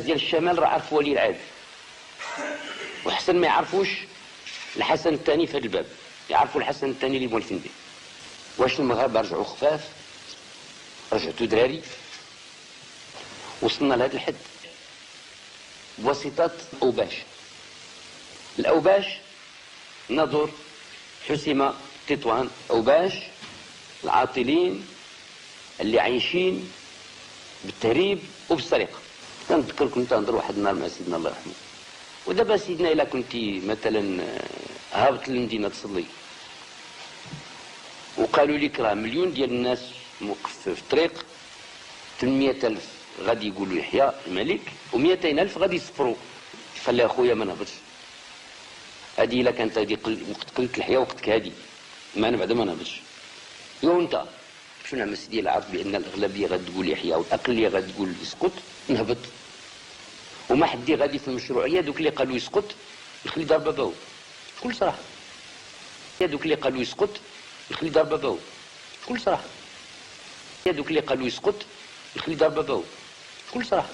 الناس ديال الشمال راه عرفوا ولي العهد، وحسن ما يعرفوش الحسن الثاني في هذا الباب، يعرفوا الحسن الثاني اللي مولفين به. واش المغاربه رجعوا خفاف؟ رجعتوا دراري. وصلنا لهذا الحد بواسطه اوباش. الاوباش نضر، حسيمه، تطوان، اوباش، العاطلين اللي عايشين بالتهريب وبالسرقه. كنذكر كنت نهضر واحد النهار مع سيدنا الله يرحمه، ودابا سيدنا الا كنتي مثلا هابط للمدينه تصلي وقالوا لك راه مليون ديال الناس موقف في الطريق، 800,000 غادي يقولوا يحيى الملك و200,000 غادي يصفروا، قال لي اخويا ما نهبطش. هذه الا كانت هذه وقت قلت الحياه وقتك هذه، ما انا بعدا ما نهبطش. يو انت شنو نعمل سيدي العرض بان الاغلبيه غتقول يحيى والاقليه غتقول يسقط، نهبط. وما حدي غادي في المشروعيه دوك اللي قالوا يسقط نخلي دار باباو بكل صراحه. دوك اللي قالوا يسقط نخلي دار باباو بكل صراحه. دوك اللي قالوا يسقط نخلي دار باباو بكل صراحه.